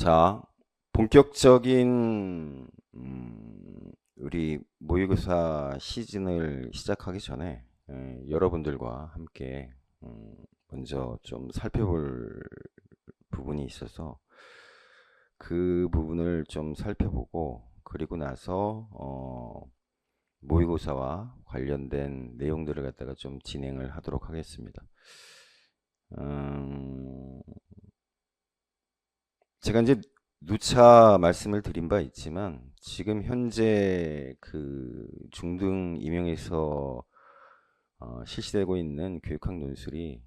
자, 본격적인 우리 모의고사 시즌을 시작하기 전에 여러분들과 함께 먼저 좀 살펴볼 부분이 있어서 그 부분을 좀 살펴보고 그리고 나서 모의고사와 관련된 내용들을 갖다가 좀 진행을 하도록 하겠습니다. 음, 제가 이제 누차 말씀을 드린 바 있지만 지금 현재 그 중등 임용에서 실시되고 있는 교육학 논술이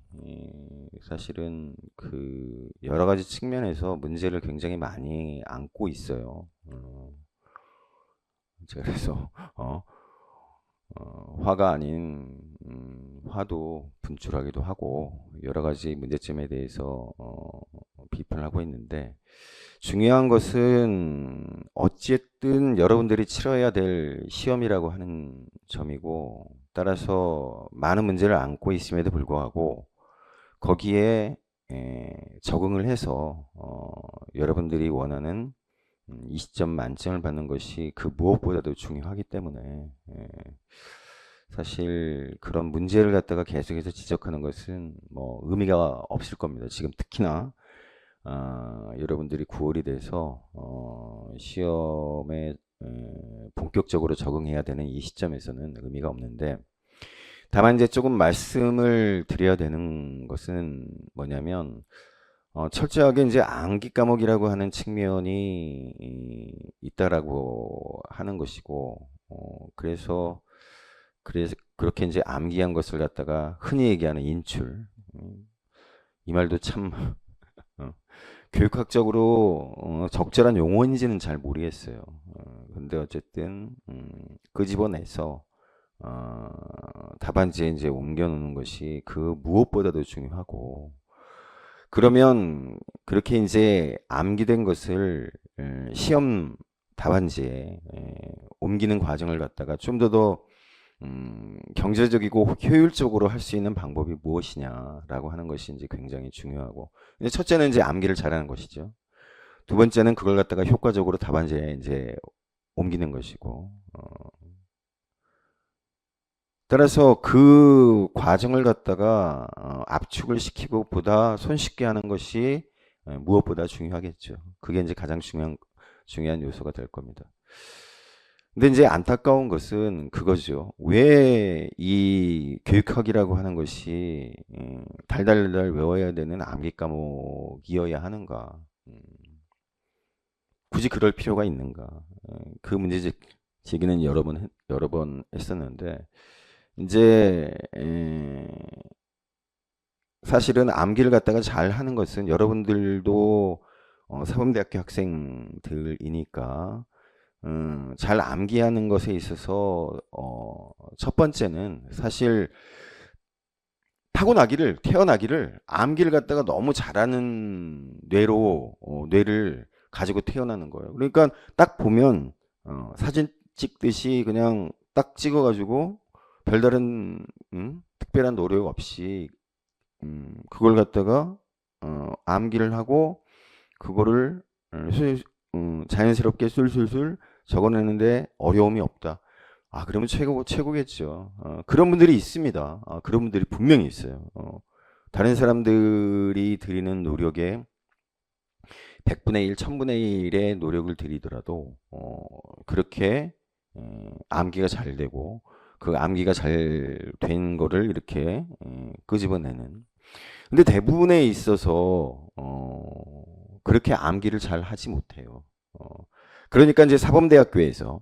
사실은 그 여러 가지 측면에서 문제를 굉장히 많이 안고 있어요. 제가 그래서 화가 아닌 화도 분출하기도 하고 여러 가지 문제점에 대해서 비판을 하고 있는데 중요한 것은 어쨌든 여러분들이 치러야 될 시험이라고 하는 점이고 따라서 많은 문제를 안고 있음에도 불구하고 거기에 적응을 해서 여러분들이 원하는 20점 만점을 받는 것이 그 무엇보다도 중요하기 때문에 사실 그런 문제를 갖다가 계속해서 지적하는 것은 뭐 의미가 없을 겁니다. 지금 특히나 여러분들이 9월이 돼서 시험에 본격적으로 적응해야 되는 이 시점에서는 의미가 없는데 다만 이제 조금 말씀을 드려야 되는 것은 뭐냐면 철저하게 이제 암기 과목이라고 하는 측면이 있다라고 하는 것이고 그래서 그렇게 이제 암기한 것을 갖다가 흔히 얘기하는 인출 이 말도 참 교육학적으로 적절한 용어인지는 잘 모르겠어요. 근데 어쨌든 끄집어내서 답안지에 이제 옮겨놓는 것이 그 무엇보다도 중요하고 그러면 그렇게 이제 암기된 것을 시험 답안지에 옮기는 과정을 갖다가 좀 더 경제적이고 효율적으로 할 수 있는 방법이 무엇이냐라고 하는 것이 이제 굉장히 중요하고 이제 첫째는 이제 암기를 잘하는 것이죠. 두 번째는 그걸 갖다가 효과적으로 답안지에 이제 옮기는 것이고 따라서 그 과정을 갖다가 압축을 시키고 보다 손쉽게 하는 것이 무엇보다 중요하겠죠. 그게 이제 가장 중요한 요소가 될 겁니다. 근데 이제 안타까운 것은 그거죠. 왜 이 교육학이라고 하는 것이 달달달 외워야 되는 암기 과목이어야 하는가? 굳이 그럴 필요가 있는가? 그 문제 제기는 여러 번 했었는데 이제 사실은 암기를 갖다가 잘 하는 것은 여러분들도 사범대학교 학생들이니까 잘 암기하는 것에 있어서 첫 번째는 사실 태어나기를 암기를 갖다가 너무 잘하는 뇌를 가지고 태어나는 거예요. 그러니까 딱 보면 사진 찍듯이 그냥 딱 찍어가지고 별다른 특별한 노력 없이 그걸 갖다가 암기를 하고 그거를 자연스럽게 술술술 적어내는데 어려움이 없다. 그러면 최고겠죠. 그런 분들이 있습니다. 그런 분들이 분명히 있어요. 다른 사람들이 들이는 노력에 100분의 1, 1000분의 1의 노력을 들이더라도 그렇게 암기가 잘 되고 그 암기가 잘 된 거를 이렇게 끄집어내는 근데 대부분에 있어서 그렇게 암기를 잘 하지 못해요. 그러니까 이제 사범대학교에서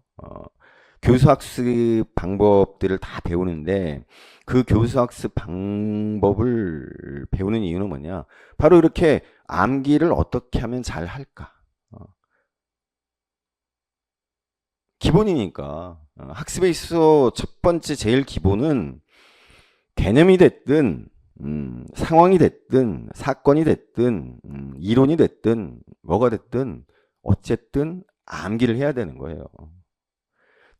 교수학습 방법들을 다 배우는데 그 교수학습 방법을 배우는 이유는 뭐냐? 바로 이렇게 암기를 어떻게 하면 잘 할까? 기본이니까 학습에 있어 첫 번째 제일 기본은 개념이 됐든 상황이 됐든 사건이 됐든 이론이 됐든 뭐가 됐든 어쨌든 암기를 해야 되는 거예요.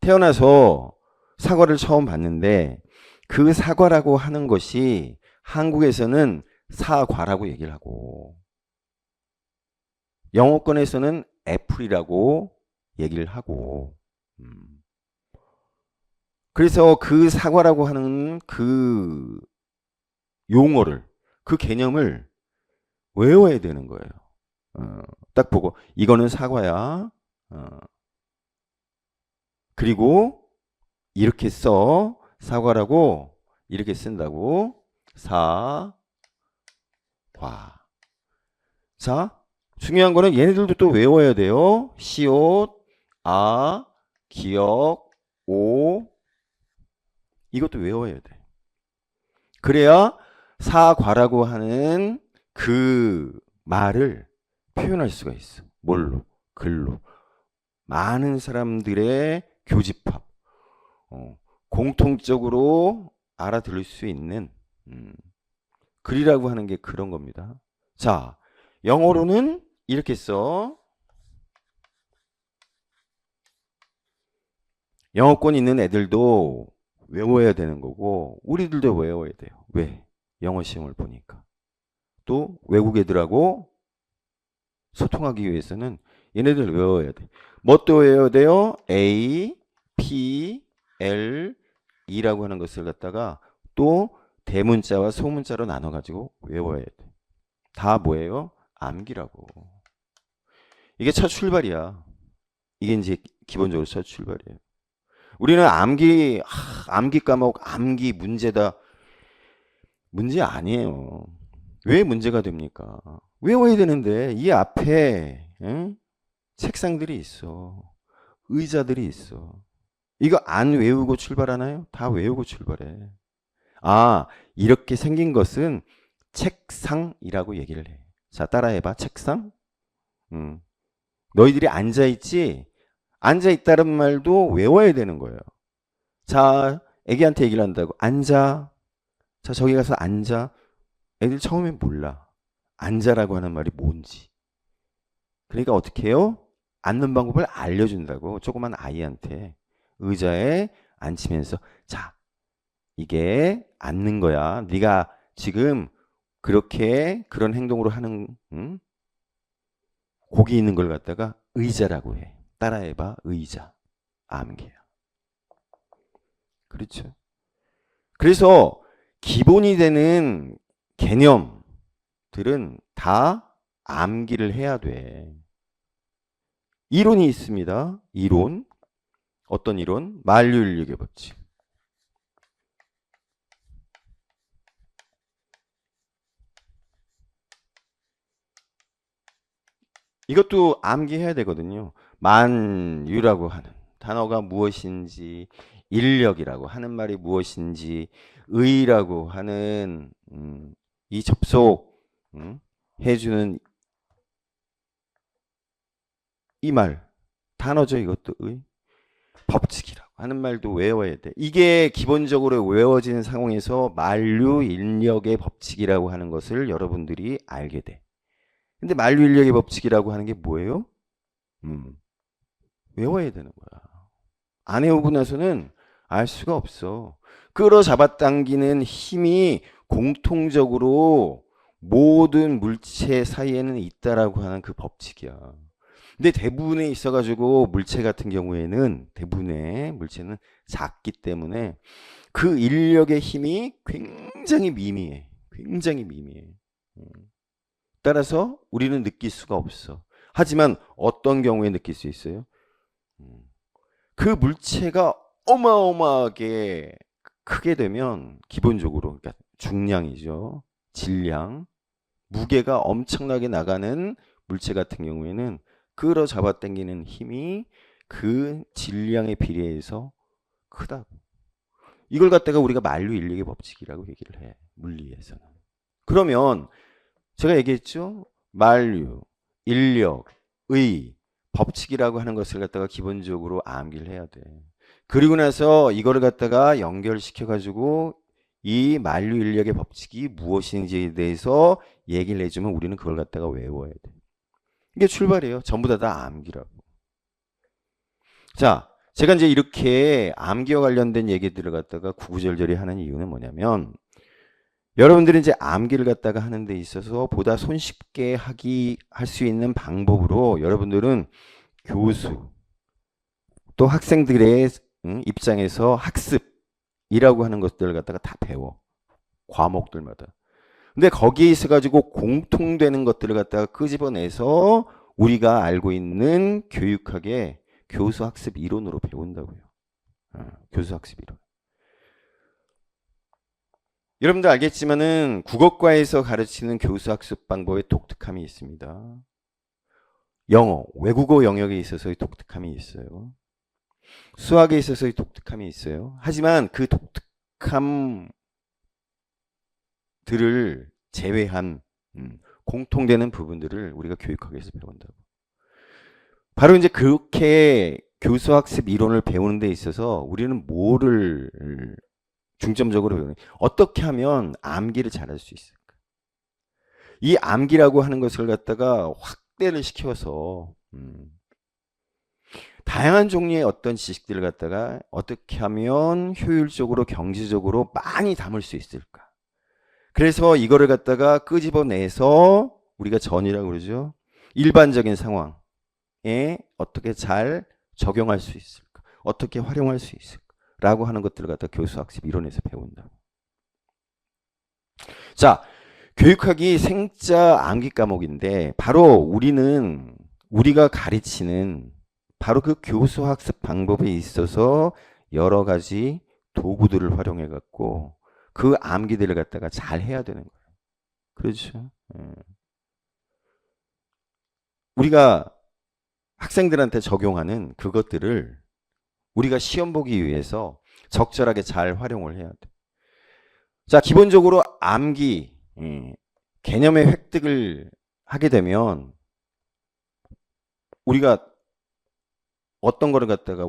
태어나서 사과를 처음 봤는데 그 사과라고 하는 것이 한국에서는 사과라고 얘기를 하고 영어권에서는 애플이라고 얘기를 하고, 그래서 그 사과라고 하는 그 용어를, 그 개념을 외워야 되는 거예요. 딱 보고 이거는 사과야. 그리고 이렇게 써. 사과라고 이렇게 쓴다고. 사과. 자, 중요한 거는 얘네들도 또 외워야 돼요. 시옷, 아, 기역, 오. 이것도 외워야 돼. 그래야 사과라고 하는 그 말을 표현할 수가 있어. 뭘로? 글로. 많은 사람들의 교집합, 공통적으로 알아들을 수 있는 글이라고 하는 게 그런 겁니다. 자, 영어로는 이렇게 써. 영어권 있는 애들도 외워야 되는 거고 우리들도 외워야 돼요. 왜? 영어 시험을 보니까. 또 외국 애들하고 소통하기 위해서는 얘네들 외워야 돼. 뭣도 외워야 돼요? A, P, L, E라고 하는 것을 갖다가 또 대문자와 소문자로 나눠가지고 외워야 돼. 다 뭐예요? 암기라고. 이게 첫 출발이야. 이게 이제 기본적으로 첫 출발이에요. 우리는 암기 과목, 암기 문제다. 문제 아니에요. 왜 문제가 됩니까? 외워야 되는데 이 앞에 책상들이 있어. 의자들이 있어. 이거 안 외우고 출발하나요? 다 외우고 출발해. 아, 이렇게 생긴 것은 책상이라고 얘기를 해. 자, 따라해봐. 책상. 너희들이 앉아있지? 앉아있다는 말도 외워야 되는 거예요. 자, 애기한테 얘기를 한다고. 앉아. 자, 저기 가서 앉아. 애들 처음엔 몰라. 앉아라고 하는 말이 뭔지. 그러니까 어떻게 해요? 앉는 방법을 알려준다고. 조그만 아이한테. 의자에 앉히면서 자, 이게 앉는 거야. 네가 지금 그렇게 그런 행동으로 하는 고기 있는 걸 갖다가 의자라고 해. 따라해봐. 의자. 암기야. 그렇죠. 그래서 기본이 되는 개념들은 다 암기를 해야 돼. 이론이 있습니다. 이론. 어떤 이론? 만류인력의 법칙. 이것도 암기해야 되거든요. 만유라고 하는 단어가 무엇인지, 인력이라고 하는 말이 무엇인지, 의라고 하는 이 접속 해주는 이 말, 단어죠. 이것도 의. 법칙이라고 하는 말도 외워야 돼. 이게 기본적으로 외워지는 상황에서 만류 인력의 법칙이라고 하는 것을 여러분들이 알게 돼. 근데 만류 인력의 법칙이라고 하는 게 뭐예요? 외워야 되는 거야. 안 외우고 나서는 알 수가 없어. 끌어잡아당기는 힘이 공통적으로 모든 물체 사이에는 있다라고 하는 그 법칙이야. 근데 대부분에 있어가지고 물체 같은 경우에는 대부분의 물체는 작기 때문에 그 인력의 힘이 굉장히 미미해. 굉장히 미미해. 따라서 우리는 느낄 수가 없어. 하지만 어떤 경우에 느낄 수 있어요? 그 물체가 어마어마하게 크게 되면 기본적으로 그러니까 중량이죠. 질량, 무게가 엄청나게 나가는 물체 같은 경우에는 끌어잡아 당기는 힘이 그 질량에 비례해서 크다고. 이걸 갖다가 우리가 만류 인력의 법칙이라고 얘기를 해. 물리에서는. 그러면 제가 얘기했죠. 만류, 인력, 의, 법칙이라고 하는 것을 갖다가 기본적으로 암기를 해야 돼. 그리고 나서 이거를 갖다가 연결시켜 가지고 이 만류 인력의 법칙이 무엇인지에 대해서 얘기를 해주면 우리는 그걸 갖다가 외워야 돼. 이게 출발이에요. 전부 다 암기라고. 자, 제가 이제 이렇게 암기와 관련된 얘기들을 갖다가 구구절절히 하는 이유는 뭐냐면 여러분들이 이제 암기를 갖다가 하는 데 있어서 보다 손쉽게 할 수 있는 방법으로 여러분들은 교수 또 학생들의 입장에서 학습이라고 하는 것들을 갖다가 다 배워. 과목들마다. 근데 거기에 있어 가지고 공통되는 것들을 갖다가 끄집어내서 우리가 알고 있는 교육학의 교수 학습 이론으로 배운다고요. 교수 학습 이론. 여러분들 알겠지만은 국어과에서 가르치는 교수 학습 방법에 독특함이 있습니다. 영어, 외국어 영역에 있어서의 독특함이 있어요. 수학에 있어서의 독특함이 있어요. 하지만 그 독특함들을 제외한 공통되는 부분들을 우리가 교육학에서 배운다고. 바로 이제 그렇게 교수학습 이론을 배우는 데 있어서 우리는 뭐를 중점적으로 배우는, 어떻게 하면 암기를 잘할 수 있을까? 이 암기라고 하는 것을 갖다가 확대를 시켜서 다양한 종류의 어떤 지식들을 갖다가 어떻게 하면 효율적으로 경제적으로 많이 담을 수 있을까? 그래서 이거를 갖다가 끄집어내서 우리가 전이라고 그러죠. 일반적인 상황에 어떻게 잘 적용할 수 있을까? 어떻게 활용할 수 있을까? 라고 하는 것들을 갖다 교수학습 이론에서 배운다. 자, 교육학이 생자 암기 과목인데 바로 우리가 가르치는 바로 그 교수학습 방법에 있어서 여러 가지 도구들을 활용해 갖고 그 암기들을 갖다가 잘 해야 되는 거예요. 그렇죠? 우리가 학생들한테 적용하는 그것들을 우리가 시험 보기 위해서 적절하게 잘 활용을 해야 돼. 자, 기본적으로 암기, 개념의 획득을 하게 되면 우리가 어떤 거를 갖다가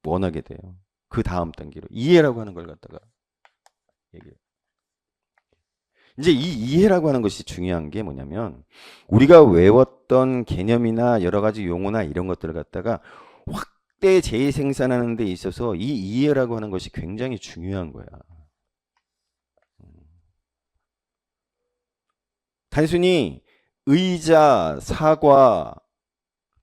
원하게 돼요. 그 다음 단계로 이해라고 하는 걸 갖다가 얘기해요. 이제 이 이해라고 하는 것이 중요한 게 뭐냐면 우리가 외웠던 개념이나 여러 가지 용어나 이런 것들을 갖다가 확대 재생산하는 데 있어서 이 이해라고 하는 것이 굉장히 중요한 거야. 단순히 의자, 사과,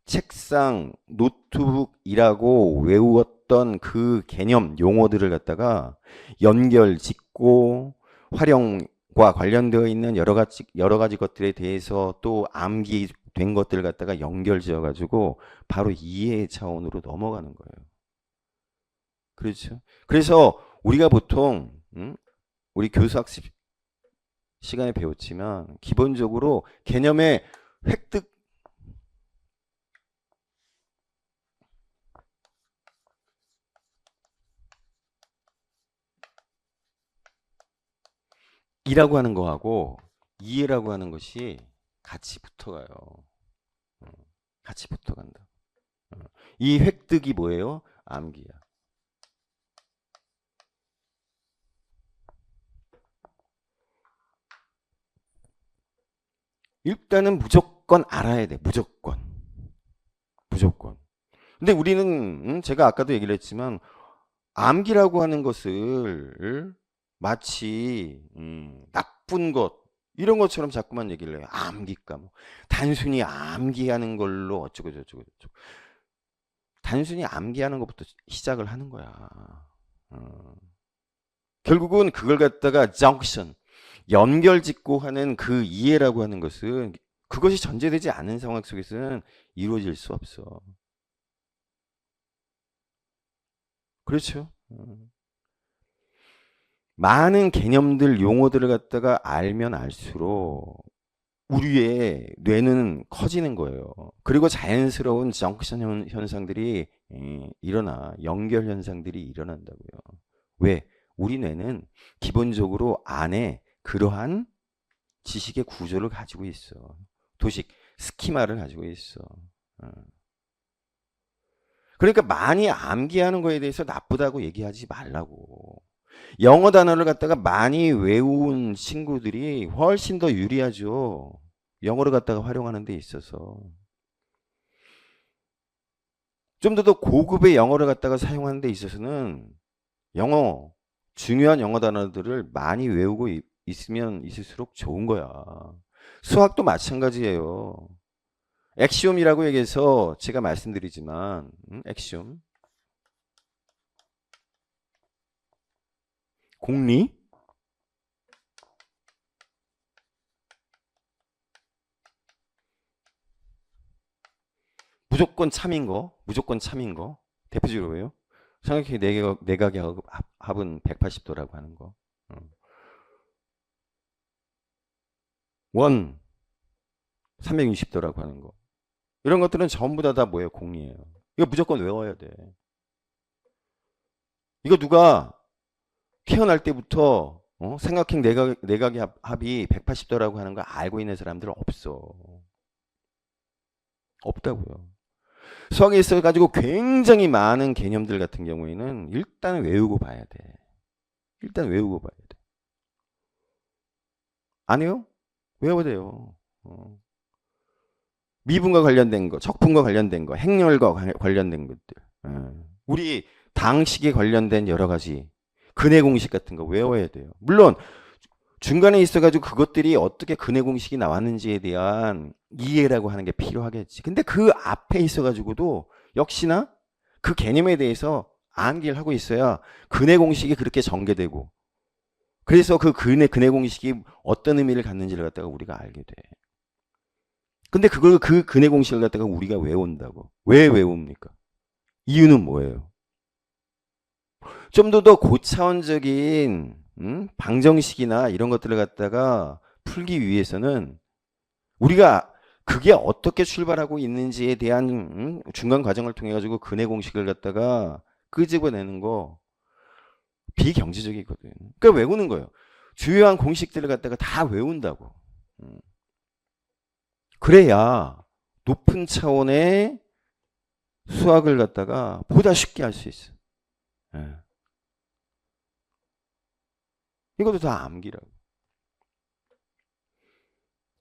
책상, 노트북이라고 외웠던 그 개념, 용어들을 갖다가 연결 짓고 활용과 관련되어 있는 여러 가지 것들에 대해서 또 암기된 것들을 갖다가 연결 지어 가지고 바로 이해의 차원으로 넘어가는 거예요. 그렇죠? 그래서 우리가 보통 우리 교수학습 시간에 배웠지만 기본적으로 개념의 획득 이라고 하는 거하고 이해라고 하는 것이 같이 붙어가요. 같이 붙어간다. 이 획득이 뭐예요? 암기야. 일단은 무조건 알아야 돼. 무조건. 무조건. 근데 우리는 제가 아까도 얘기를 했지만 암기라고 하는 것을 마치 나쁜 것 이런 것처럼 자꾸만 얘기를 해요. 암기 과목. 단순히 암기하는 걸로 어쩌고 저쩌고 저쩌고. 단순히 암기하는 것부터 시작을 하는 거야. 결국은 그걸 갖다가 정션 연결 짓고 하는 그 이해라고 하는 것은 그것이 전제되지 않은 상황 속에서는 이루어질 수 없어. 그렇죠? 많은 개념들, 용어들을 갖다가 알면 알수록 우리의 뇌는 커지는 거예요. 그리고 자연스러운 정션 현상들이 연결 현상들이 일어난다고요. 왜? 우리 뇌는 기본적으로 안에 그러한 지식의 구조를 가지고 있어. 도식, 스키마를 가지고 있어. 그러니까 많이 암기하는 거에 대해서 나쁘다고 얘기하지 말라고. 영어 단어를 갖다가 많이 외운 친구들이 훨씬 더 유리하죠. 영어를 갖다가 활용하는 데 있어서. 좀 더 고급의 영어를 갖다가 사용하는 데 있어서는 중요한 영어 단어들을 많이 외우고 있으면 있을수록 좋은 거야. 수학도 마찬가지예요. 엑시옴이라고 얘기해서 제가 말씀드리지만 엑시옴 공리 무조건 참인 거 대표적으로 왜요? 삼각형의 내각의 합은 180도라고 하는 거. 원 360도라고 하는 거. 이런 것들은 전부 다 뭐예요? 공리예요. 이거 무조건 외워야 돼. 이거 누가 태어날 때부터 삼각형 내각의 합이 180도라고 하는 걸 알고 있는 사람들은 없어. 없다고요. 수학에 있어가지고 굉장히 많은 개념들 같은 경우에는 일단 외우고 봐야 돼. 일단 외우고 봐야 돼. 아니요? 외워야 돼요. 미분과 관련된 거, 적분과 관련된 거, 행렬과 관련된 것들. 우리 당식에 관련된 여러 가지 근해 공식 같은 거 외워야 돼요. 물론 중간에 있어가지고 그것들이 어떻게 근해 공식이 나왔는지에 대한 이해라고 하는 게 필요하겠지. 근데 그 앞에 있어가지고도 역시나 그 개념에 대해서 암기를 하고 있어야 근해 공식이 그렇게 전개되고 그래서 그 근해 공식이 어떤 의미를 갖는지를 갖다가 우리가 알게 돼. 근데 그 근해 공식을 갖다가 우리가 외운다고. 왜 외웁니까? 이유는 뭐예요? 좀 더 고차원적인 방정식이나 이런 것들을 갖다가 풀기 위해서는 우리가 그게 어떻게 출발하고 있는지에 대한 중간 과정을 통해 가지고 근해 공식을 갖다가 끄집어내는 거 비경제적이거든. 그러니까 외우는 거예요. 주요한 공식들을 갖다가 다 외운다고. 그래야 높은 차원의 수학을 갖다가 보다 쉽게 할 수 있어. 예. 이것도 다 암기라고.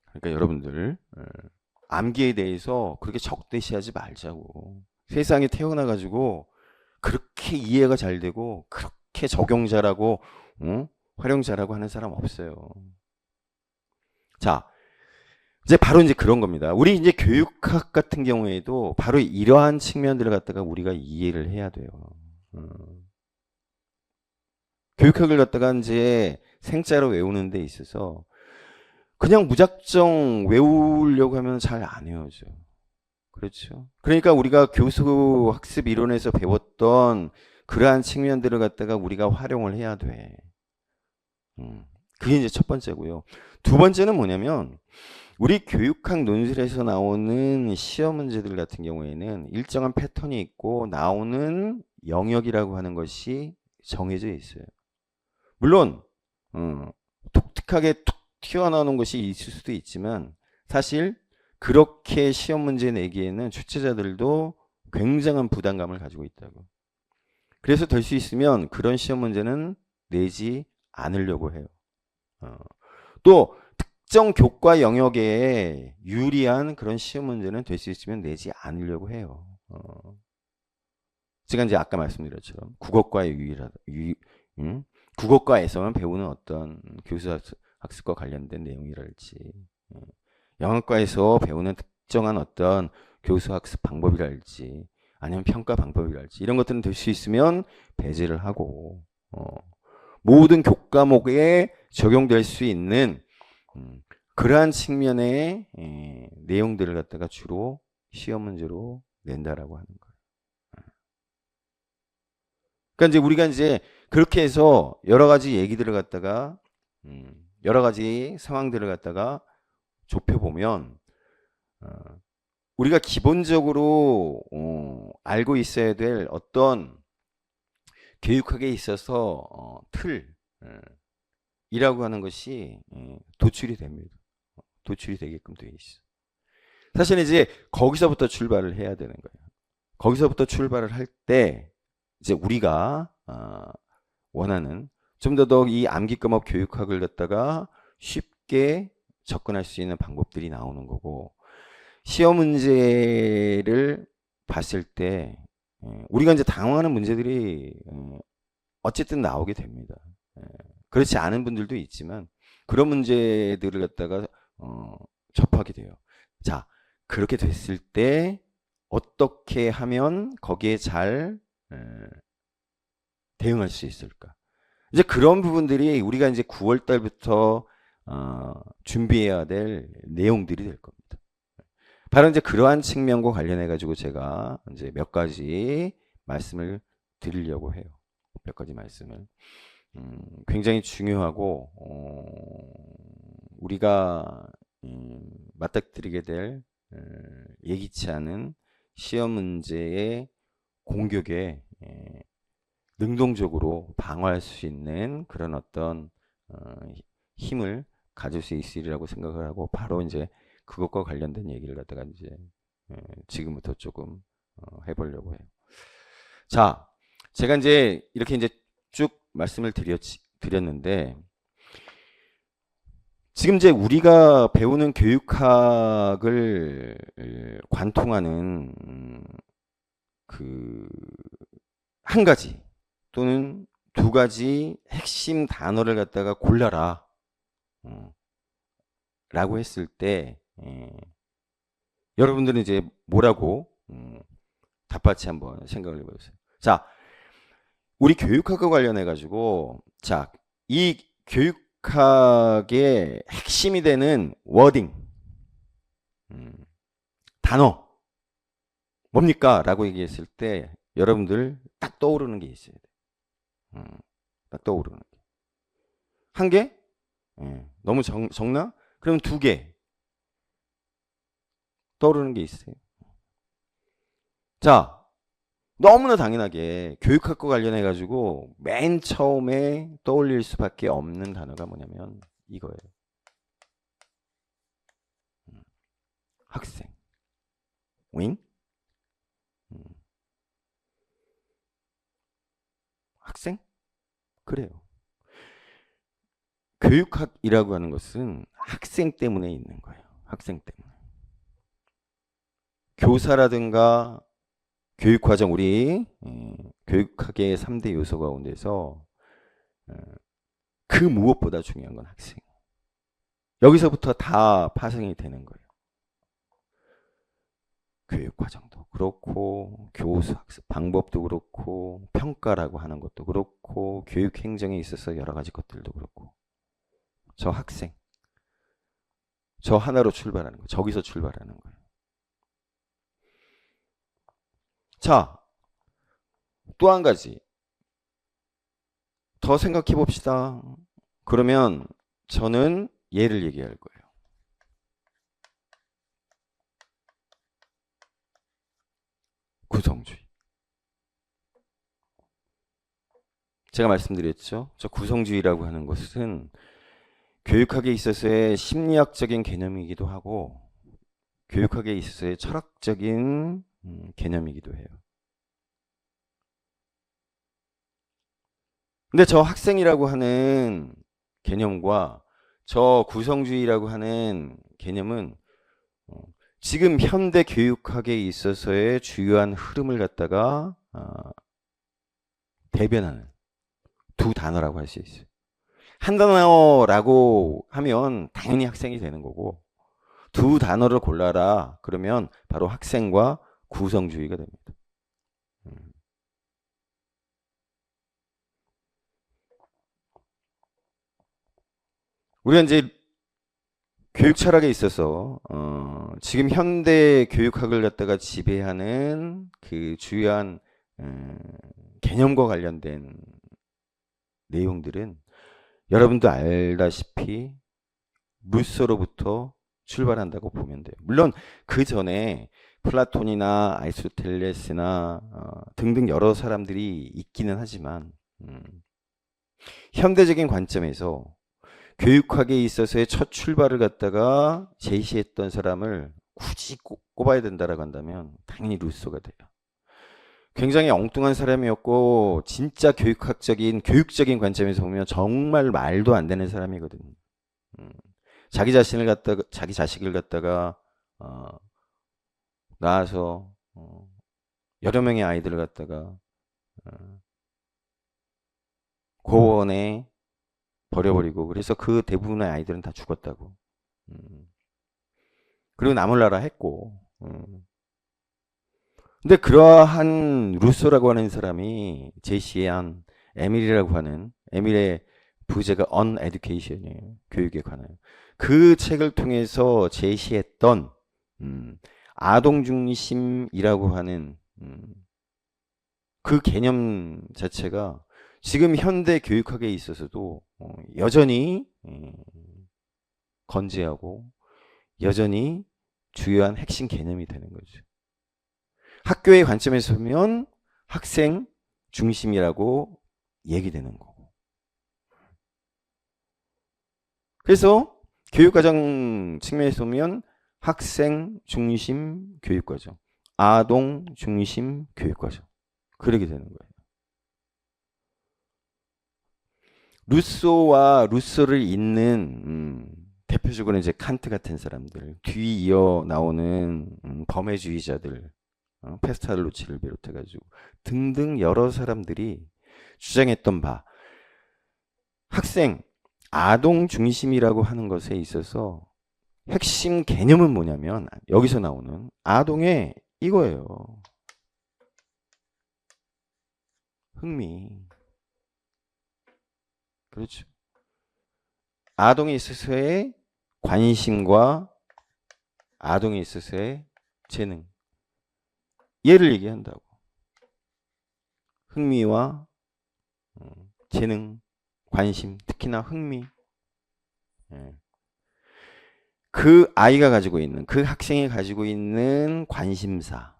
그러니까 여러분들 암기에 대해서 그렇게 적대시하지 말자고. 세상에 태어나가지고 그렇게 이해가 잘 되고 그렇게 적용 잘하고 활용 잘하고 하는 사람 없어요. 자, 이제 바로 이제 그런 겁니다. 우리 이제 교육학 같은 경우에도 바로 이러한 측면들을 갖다가 우리가 이해를 해야 돼요. 교육학을 갖다가 이제 생자로 외우는 데 있어서 그냥 무작정 외우려고 하면 잘 안 외워져. 그렇죠. 그러니까 우리가 교수 학습 이론에서 배웠던 그러한 측면들을 갖다가 우리가 활용을 해야 돼. 그게 이제 첫 번째고요. 두 번째는 뭐냐면 우리 교육학 논술에서 나오는 시험 문제들 같은 경우에는 일정한 패턴이 있고 나오는 영역이라고 하는 것이 정해져 있어요. 물론 독특하게 툭 튀어나오는 것이 있을 수도 있지만 사실 그렇게 시험 문제 내기에는 출제자들도 굉장한 부담감을 가지고 있다고. 그래서 될 수 있으면 그런 시험 문제는 내지 않으려고 해요. 또 특정 교과 영역에 유리한 그런 시험 문제는 될 수 있으면 내지 않으려고 해요. 제가 이제 아까 말씀드렸처럼 국어과의 국어과에서만 배우는 어떤 교수 학습과 관련된 내용이랄지 영어과에서 배우는 특정한 어떤 교수 학습 방법이랄지 아니면 평가 방법이랄지 이런 것들은 될 수 있으면 배제를 하고 모든 교과목에 적용될 수 있는 그러한 측면의 내용들을 갖다가 주로 시험 문제로 낸다라고 하는 거예요. 그러니까 이제 우리가 이제 그렇게 해서 여러 가지 얘기들을 갖다가 여러 가지 상황들을 갖다가 좁혀보면 우리가 기본적으로 알고 있어야 될 어떤 교육학에 있어서 틀이라고 하는 것이 도출이 됩니다. 도출이 되게끔 되어 있어. 사실 이제 거기서부터 출발을 해야 되는 거예요. 거기서부터 출발을 할 때 이제 우리가 원하는 좀 더 이 암기 과목 교육학을 갖다가 쉽게 접근할 수 있는 방법들이 나오는 거고 시험 문제를 봤을 때 우리가 이제 당황하는 문제들이 어쨌든 나오게 됩니다. 그렇지 않은 분들도 있지만 그런 문제들을 갖다가 접하게 돼요. 자, 그렇게 됐을 때 어떻게 하면 거기에 잘 대응할 수 있을까? 이제 그런 부분들이 우리가 이제 9월 달부터 준비해야 될 내용들이 될 겁니다. 바로 이제 그러한 측면과 관련해 가지고 제가 이제 몇 가지 말씀을 드리려고 해요. 몇 가지 말씀을. 굉장히 중요하고 우리가 맞닥뜨리게 될 예기치 않은 시험 문제의 공격에 능동적으로 방어할 수 있는 그런 어떤 힘을 가질 수 있으리라고 생각을 하고 바로 이제 그것과 관련된 얘기를 갖다가 이제 지금부터 조금 해보려고 해요. 자, 제가 이제 이렇게 이제 쭉 말씀을 드렸는데 지금 이제 우리가 배우는 교육학을 관통하는 그 한 가지 또는 두 가지 핵심 단어를 갖다가 골라라 라고 했을 때 여러분들은 이제 뭐라고 답할지 한번 생각을 해보세요. 자, 우리 교육학과 관련해 가지고 자, 이 교육학의 핵심이 되는 워딩 단어 뭡니까? 라고 얘기했을 때 여러분들 딱 떠오르는 게 있어야 돼. 딱 떠오르는 게. 한 개? 너무 적나? 그럼 두 개. 떠오르는 게 있어요. 자, 너무나 당연하게 교육학과 관련해 가지고 맨 처음에 떠올릴 수밖에 없는 단어가 뭐냐면 이거예요. 학생. 윙? 학생? 그래요. 교육학이라고 하는 것은 학생 때문에 있는 거예요. 학생 때문에. 교사라든가 교육과정 우리 교육학의 3대 요소 가운데서 그 무엇보다 중요한 건 학생. 여기서부터 다 파생이 되는 거예요. 교육과정도 그렇고 교수 학습 방법도 그렇고 평가라고 하는 것도 그렇고 교육행정에 있어서 여러 가지 것들도 그렇고 저 학생 저 하나로 출발하는 거예요. 저기서 출발하는 거예요. 자, 또 한 가지 더 생각해 봅시다. 그러면 저는 예를 얘기할 거예요. 구성주의. 제가 말씀드렸죠. 저 구성주의라고 하는 것은 교육학에 있어서의 심리학적인 개념이기도 하고 교육학에 있어서의 철학적인 개념이기도 해요. 근데 저 학생이라고 하는 개념과 저 구성주의라고 하는 개념은 지금 현대 교육학에 있어서의 주요한 흐름을 갖다가 대변하는 두 단어라고 할 수 있어요. 한 단어라고 하면 당연히 학생이 되는 거고 두 단어를 골라라 그러면 바로 학생과 구성주의가 됩니다. 우리가 이제 교육 철학에 있어서 지금 현대 교육학을 갖다가 지배하는 그 주요한 개념과 관련된 내용들은 여러분도 알다시피 루소로부터 출발한다고 보면 돼요. 물론 그 전에 플라톤이나 아리스토텔레스나 등등 여러 사람들이 있기는 하지만 현대적인 관점에서 교육학에 있어서의 첫 출발을 갖다가 제시했던 사람을 굳이 꼽아야 된다라고 한다면 당연히 루소가 돼요. 굉장히 엉뚱한 사람이었고 진짜 교육적인 관점에서 보면 정말 말도 안 되는 사람이거든요. 자기 자식을 갖다가 낳아서 여러 명의 아이들을 갖다가 고원에 버려버리고 그래서 그 대부분의 아이들은 다 죽었다고. 음. 그리고 나몰라라 했고. 근데 그러한 루소라고 하는 사람이 제시한 에밀이라고 하는 에밀의 부제가 uneducation이에요. 교육에 관한. 그 책을 통해서 제시했던 아동 중심이라고 하는 그 개념 자체가 지금 현대 교육학에 있어서도 여전히 건재하고 여전히 주요한 핵심 개념이 되는 거죠. 학교의 관점에서 보면 학생 중심이라고 얘기되는 거고. 그래서 교육과정 측면에서 보면 학생 중심 교육과정, 아동 중심 교육과정. 그렇게 되는 거예요. 루소와 루소를 잇는 대표적으로 이제 칸트 같은 사람들, 뒤이어 나오는 범해주의자들, 페스탈로치를 비롯해가지고 등등 여러 사람들이 주장했던 바 학생, 아동 중심이라고 하는 것에 있어서 핵심 개념은 뭐냐면 여기서 나오는 아동의 이거예요. 흥미. 그렇죠. 아동에 있어서의 관심과 아동에 있어서의 재능. 얘를 얘기한다고. 흥미와 재능, 관심, 특히나 흥미. 그 아이가 가지고 있는, 그 학생이 가지고 있는 관심사,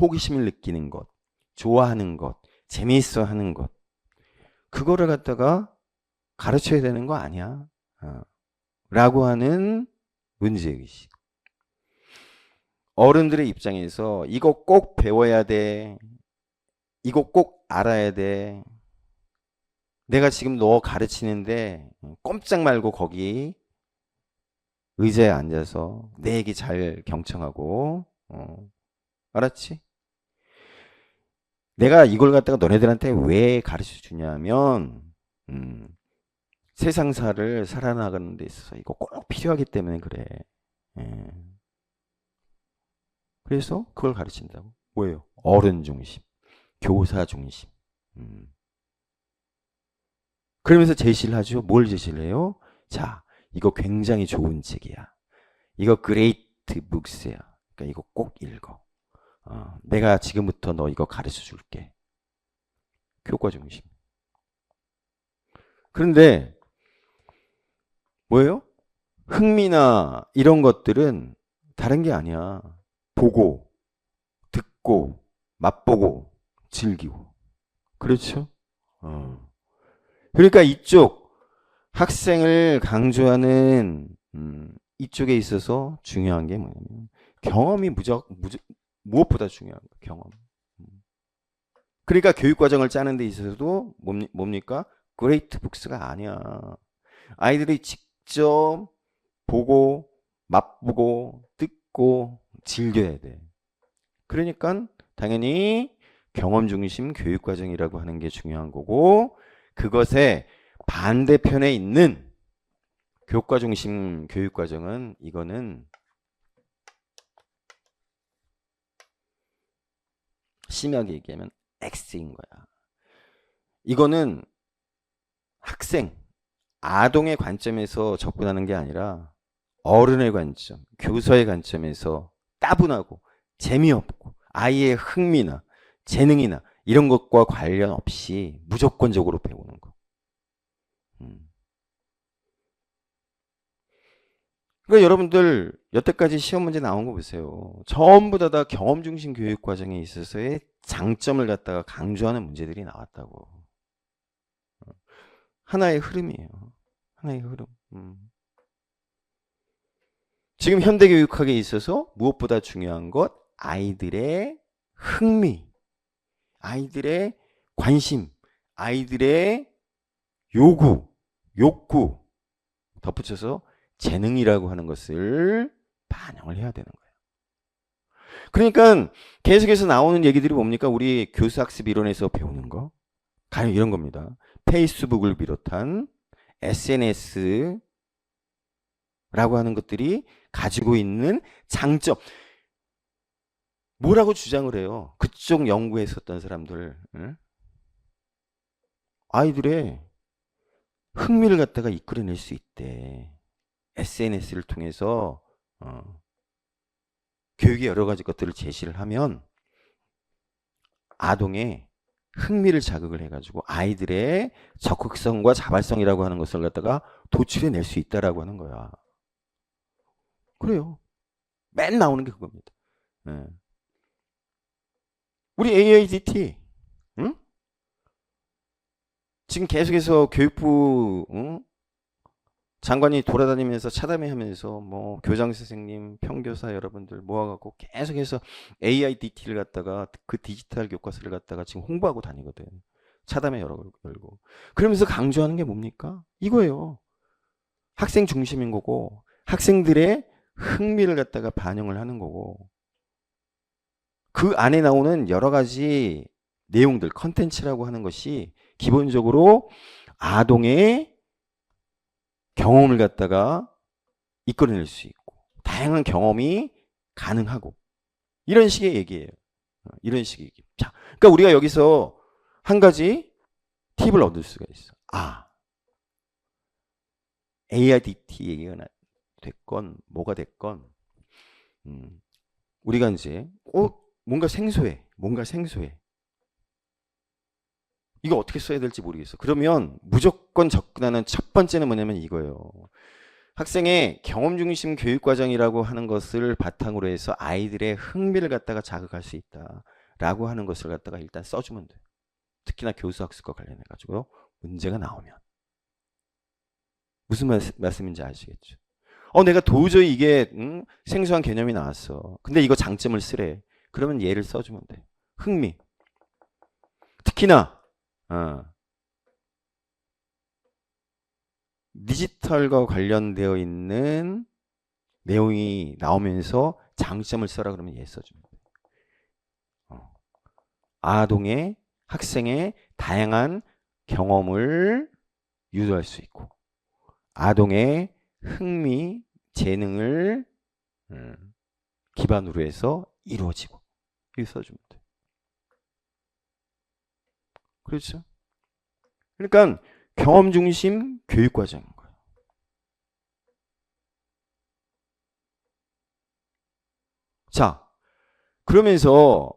호기심을 느끼는 것, 좋아하는 것, 재미있어 하는 것. 그거를 갖다가 가르쳐야 되는 거 아니야? 라고 하는 문제의식. 어른들의 입장에서 이거 꼭 배워야 돼. 이거 꼭 알아야 돼. 내가 지금 너 가르치는데 꼼짝 말고 거기 의자에 앉아서 내 얘기 잘 경청하고 알았지? 내가 이걸 갖다가 너네들한테 왜 가르쳐 주냐면 세상사를 살아나가는 데 있어서 이거 꼭 필요하기 때문에 그래. 그래서 그걸 가르친다고. 뭐예요? 어른 중심, 교사 중심. 그러면서 제시를 하죠. 뭘 제시를 해요? 자, 이거 굉장히 좋은 책이야. 이거 그레이트 북스야. 그러니까 이거 꼭 읽어. 내가 지금부터 너 이거 가르쳐 줄게. 교과 중심. 그런데 뭐예요? 흥미나 이런 것들은 다른 게 아니야. 보고, 듣고, 맛보고, 즐기고. 그렇죠? 그러니까 이쪽 학생을 강조하는 이쪽에 있어서 중요한 게 뭐냐면 경험이 무엇보다 중요한 거예요. 경험. 그러니까 교육과정을 짜는 데 있어서도 뭡니까? 그레이트 북스가 아니야. 아이들이 직접 보고 맛보고 듣고 즐겨야 돼. 그러니까 당연히 경험 중심 교육과정이라고 하는 게 중요한 거고 그것의 반대편에 있는 교과 중심 교육과정은 이거는 심하게 얘기하면 X인 거야. 이거는 학생, 아동의 관점에서 접근하는 게 아니라 어른의 관점, 교사의 관점에서 따분하고 재미없고 아이의 흥미나 재능이나 이런 것과 관련 없이 무조건적으로 배우는 거. 그러니까 여러분들 여태까지 시험 문제 나온 거 보세요. 전부 다 경험 중심 교육 과정에 있어서의 장점을 갖다가 강조하는 문제들이 나왔다고. 하나의 흐름이에요. 하나의 흐름. 지금 현대 교육학에 있어서 무엇보다 중요한 것 아이들의 흥미, 아이들의 관심, 아이들의 요구, 욕구 덧붙여서 재능이라고 하는 것을 반영을 해야 되는 거예요. 그러니까 계속해서 나오는 얘기들이 뭡니까? 우리 교수학습 이론에서 배우는 거. 가령 이런 겁니다. 페이스북을 비롯한 SNS라고 하는 것들이 가지고 있는 장점, 뭐라고 주장을 해요? 그쪽 연구했었던 사람들, 응? 아이들의 흥미를 갖다가 이끌어낼 수 있대. SNS를 통해서 교육의 여러 가지 것들을 제시를 하면 아동의 흥미를 자극을 해가지고 아이들의 적극성과 자발성이라고 하는 것을 갖다가 도출해낼 수 있다라고 하는 거야. 그래요. 맨 나오는 게 그겁니다. 예. 우리 AIDT, 응? 지금 계속해서 교육부, 응? 장관이 돌아다니면서 차담회 하면서 뭐 교장 선생님, 평교사 여러분들 모아갖고 계속해서 AIDT를 갖다가 그 디지털 교과서를 갖다가 지금 홍보하고 다니거든. 차담회 열고. 그러면서 강조하는 게 뭡니까? 이거예요. 학생 중심인 거고 학생들의 흥미를 갖다가 반영을 하는 거고 그 안에 나오는 여러 가지 내용들, 컨텐츠라고 하는 것이 기본적으로 아동의 경험을 갖다가 이끌어낼 수 있고 다양한 경험이 가능하고 이런 식의 얘기예요. 이런 식의 얘기. 자, 그러니까 우리가 여기서 한 가지 팁을 얻을 수가 있어. AIDT 얘기가 됐건 뭐가 됐건 우리가 이제 뭔가 생소해. 이거 어떻게 써야 될지 모르겠어. 그러면 무조건 접근하는 첫 번째는 뭐냐면 이거예요. 학생의 경험 중심 교육 과정이라고 하는 것을 바탕으로 해서 아이들의 흥미를 갖다가 자극할 수 있다라고 하는 것을 갖다가 일단 써주면 돼요. 특히나 교수 학습과 관련해 가지고 문제가 나오면 무슨 말씀인지 아시겠죠? 내가 도저히 이게 생소한 개념이 나왔어. 근데 이거 장점을 쓰래. 그러면 얘를 써주면 돼. 흥미. 특히나 디지털과 관련되어 있는 내용이 나오면서 장점을 써라 그러면 얘 써주면 돼. 아동의 학생의 다양한 경험을 유도할 수 있고 아동의 흥미, 재능을 기반으로 해서 이루어지고 이렇게 써주면 돼. 그렇죠? 그러니까 경험 중심 교육 과정인 거예요. 자, 그러면서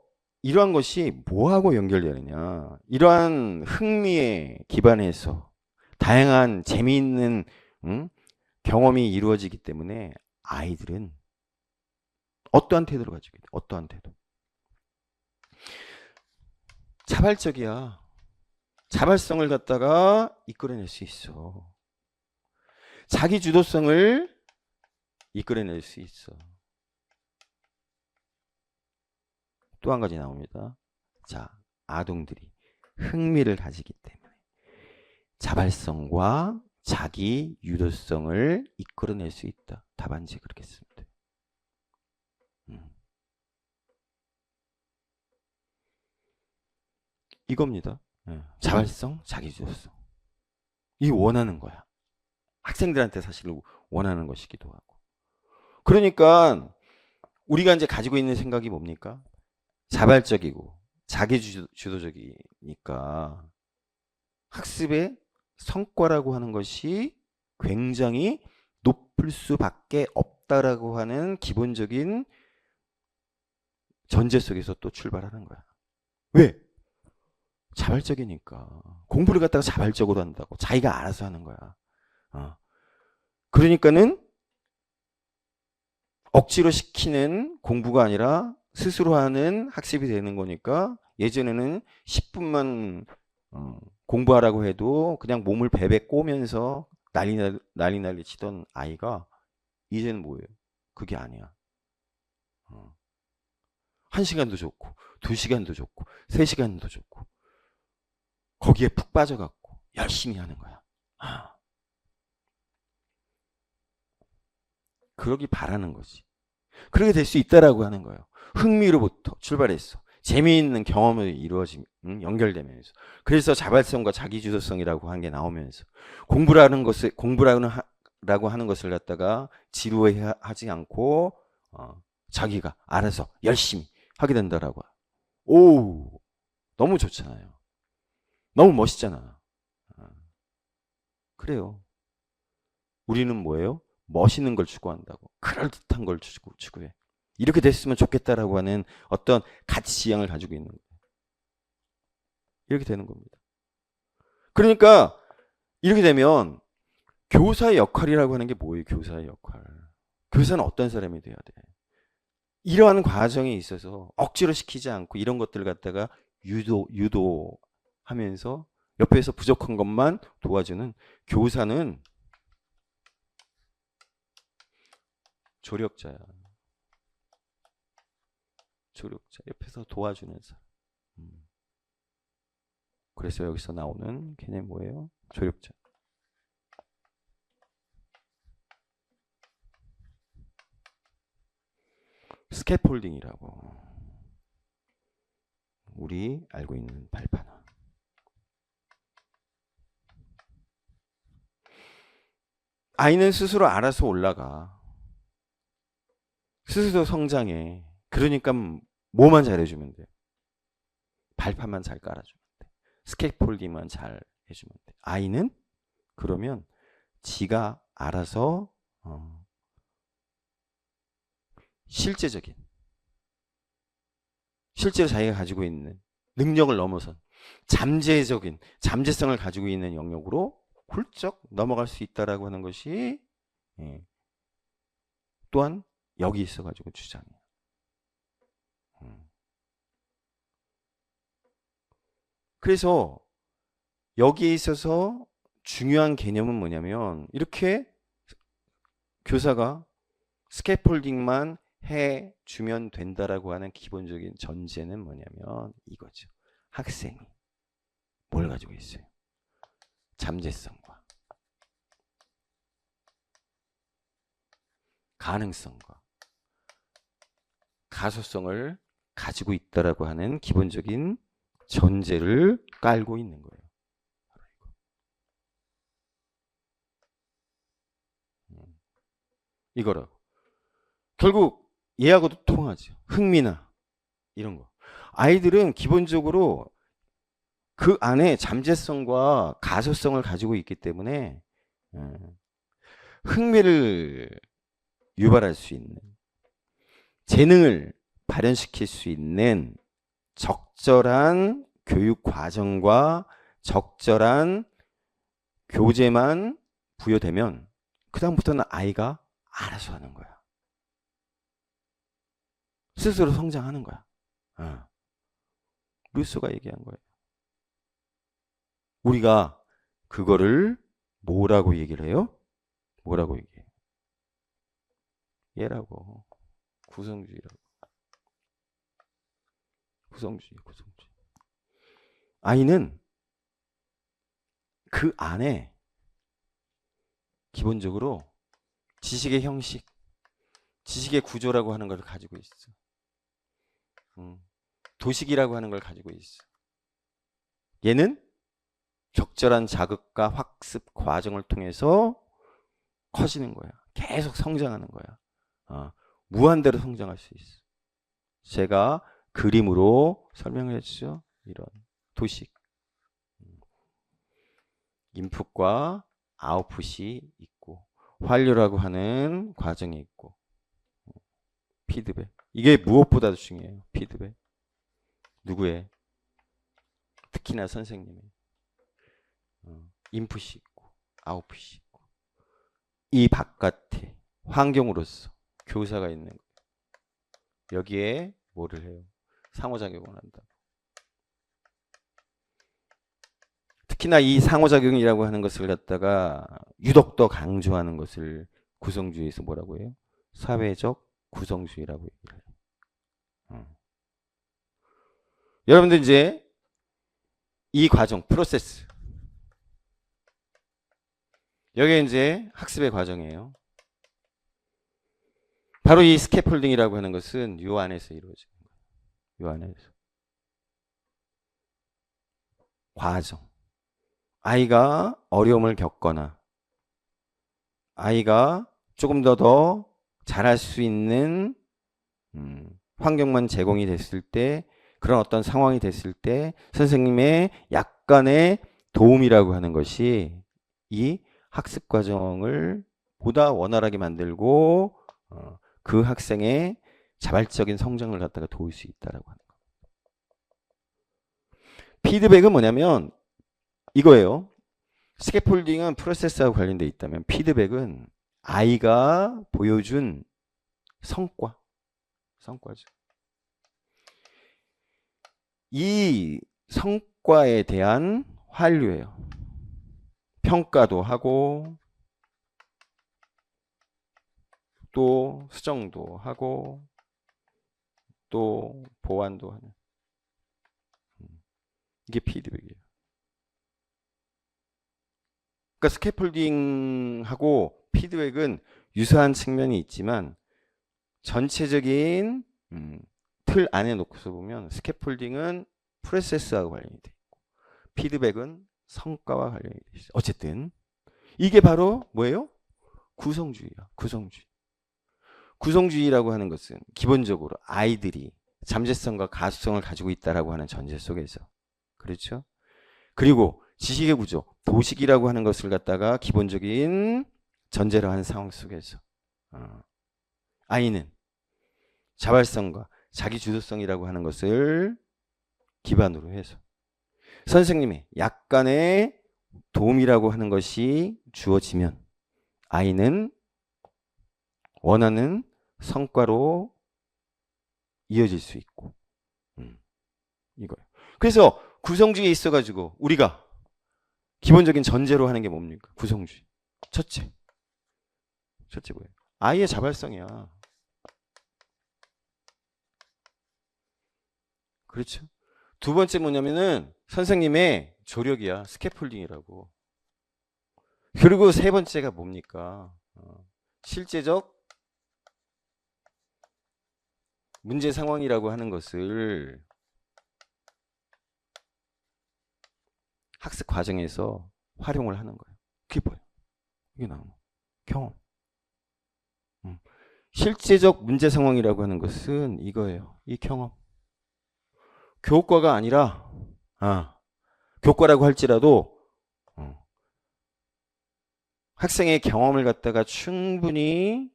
이러한 것이 뭐하고 연결되느냐? 이러한 흥미에 기반해서 다양한 재미있는 경험이 이루어지기 때문에 아이들은 어떠한 태도를 가지게 돼? 어떠한 태도? 자발적이야. 자발성을 갖다가 이끌어낼 수 있어. 자기 주도성을 이끌어낼 수 있어. 또 한 가지 나옵니다. 자, 아동들이 흥미를 가지기 때문에 자발성과 자기 유도성을 이끌어낼 수 있다. 답안지 그렇게 쓰면 돼. 이겁니다. 자발성, 자기 유도성. 이 원하는 거야. 학생들한테 사실 원하는 것이기도 하고. 그러니까 우리가 이제 가지고 있는 생각이 뭡니까? 자발적이고 자기 주도적이니까 학습의 성과라고 하는 것이 굉장히 높을 수밖에 없다라고 하는 기본적인 전제 속에서 또 출발하는 거야. 왜? 자발적이니까. 공부를 갖다가 자발적으로 한다고. 자기가 알아서 하는 거야. 그러니까는 억지로 시키는 공부가 아니라 스스로 하는 학습이 되는 거니까 예전에는 10분만 공부하라고 해도 그냥 몸을 베베 꼬면서 난리 치던 아이가 이제는 뭐예요? 그게 아니야. 1시간도 좋고 2시간도 좋고 3시간도 좋고 거기에 푹 빠져갖고 열심히 하는 거야. 그러기 바라는 거지. 그렇게 될 수 있다라고 하는 거예요. 흥미로부터 출발했어. 재미있는 경험이 연결되면서 그래서 자발성과 자기주도성이라고 하는 게 나오면서 공부라고 하는 것을 갖다가 지루해하지 않고 자기가 알아서 열심히 하게 된다라고. 오, 너무 좋잖아요. 너무 멋있잖아. 그래요. 우리는 뭐예요? 멋있는 걸 추구한다고. 그럴듯한 걸 추구해. 이렇게 됐으면 좋겠다라고 하는 어떤 가치 지향을 가지고 있는 거예요. 이렇게 되는 겁니다. 그러니까 이렇게 되면 교사의 역할이라고 하는 게 뭐예요? 교사의 역할. 교사는 어떤 사람이 돼야 돼? 이러한 과정에 있어서 억지로 시키지 않고 이런 것들을 갖다가 유도하면서 옆에서 부족한 것만 도와주는 교사는 조력자야. 조력자. 옆에서 도와주는 사람. 그래서 여기서 나오는 개념이 뭐예요? 조력자. 스캐폴딩이라고. 우리 알고 있는 발판화. 아이는 스스로 알아서 올라가. 스스로 성장해. 그러니까 뭐만 잘해주면 돼. 발판만 잘 깔아주면 돼. 스캐폴딩만 잘 해주면 돼. 아이는 그러면 지가 알아서 실제로 자기가 가지고 있는 능력을 넘어선 잠재성을 가지고 있는 영역으로 훌쩍 넘어갈 수 있다라고 하는 것이 또한 여기 있어가지고 주장이에요. 그래서 여기에 있어서 중요한 개념은 뭐냐면 이렇게 교사가 스캐폴딩만 해주면 된다라고 하는 기본적인 전제는 뭐냐면 이거죠. 학생이 뭘 가지고 있어요? 잠재성과 가능성과 가소성을 가지고 있다라고 하는 기본적인 전제를 깔고 있는 거예요. 이거라고. 결국 얘하고도 통하죠. 흥미나 이런 거. 아이들은 기본적으로 그 안에 잠재성과 가소성을 가지고 있기 때문에 흥미를 유발할 수 있는, 재능을 발현시킬 수 있는 적절한 교육 과정과 적절한 교재만 부여되면 그다음부터는 아이가 알아서 하는 거야. 스스로 성장하는 거야. 루소가 얘기한 거예요. 우리가 그거를 뭐라고 얘기를 해요? 뭐라고 얘기해요? 얘라고. 구성주의라고. 구성주의. 아이는 그 안에 기본적으로 지식의 형식, 지식의 구조라고 하는 걸 가지고 있어. 도식이라고 하는 걸 가지고 있어. 얘는 적절한 자극과 학습 과정을 통해서 커지는 거야. 계속 성장하는 거야. 무한대로 성장할 수 있어. 제가 그림으로 설명을 해주죠. 이런 도식. 인풋과 아웃풋이 있고 환류라고 하는 과정이 있고 피드백. 이게 무엇보다도 중요해요. 피드백. 누구의? 특히나 선생님의. 인풋이 있고 아웃풋이 있고 이 바깥에 환경으로서 교사가 있는 거예요. 여기에 뭐를 해요? 상호작용을 한다. 특히나 이 상호작용이라고 하는 것을 갖다가 유독 더 강조하는 것을 구성주의에서 뭐라고 해요? 사회적 구성주의라고 얘기를 해요. 여러분들 이제 이 과정, 프로세스. 여기에 이제 학습의 과정이에요. 바로 이 스캐폴딩이라고 하는 것은 요 안에서 이루어지는 거예요. 요 안에서. 과정. 아이가 어려움을 겪거나 아이가 조금 더 잘할 수 있는 환경만 제공이 됐을 때, 그런 어떤 상황이 됐을 때 선생님의 약간의 도움이라고 하는 것이 이 학습 과정을 보다 원활하게 만들고 그 학생의 자발적인 성장을 갖다가 도울 수 있다라고 하는 거. 피드백은 뭐냐면 이거예요. 스캐폴딩은 프로세스하고 관련돼 있다면 피드백은 아이가 보여준 성과죠. 이 성과에 대한 환류예요. 평가도 하고 또 수정도 하고 또 보완도 하는, 이게 피드백이에요. 그러니까 스캐폴딩하고 피드백은 유사한 측면이 있지만 전체적인 틀 안에 놓고서 보면 스캐폴딩은 프로세스하고 관련이 돼 있고 피드백은 성과와 관련이 돼 있어요. 어쨌든 이게 바로 뭐예요? 구성주의야. 구성주의라고 하는 것은 기본적으로 아이들이 잠재성과 가수성을 가지고 있다라고 하는 전제 속에서, 그렇죠? 그리고 지식의 구조, 도식이라고 하는 것을 갖다가 기본적인 전제로 하는 상황 속에서 아이는 자발성과 자기주도성이라고 하는 것을 기반으로 해서 선생님의 약간의 도움이라고 하는 것이 주어지면 아이는 원하는 성과로 이어질 수 있고, 이거예요. 그래서 구성주의에 있어가지고 우리가 기본적인 전제로 하는 게 뭡니까? 구성주의. 첫째 뭐예요? 아이의 자발성이야. 그렇죠? 두 번째 뭐냐면은 선생님의 조력이야. 스캐폴딩이라고. 그리고 세 번째가 뭡니까? 실제적 문제 상황이라고 하는 것을 학습 과정에서 활용을 하는 거예요. 그게 뭐예요? 이게 나오는 경험. 실제적 문제 상황이라고 하는 것은 이거예요. 이 경험. 교과가 아니라 교과라고 할지라도 학생의 경험을 갖다가 충분히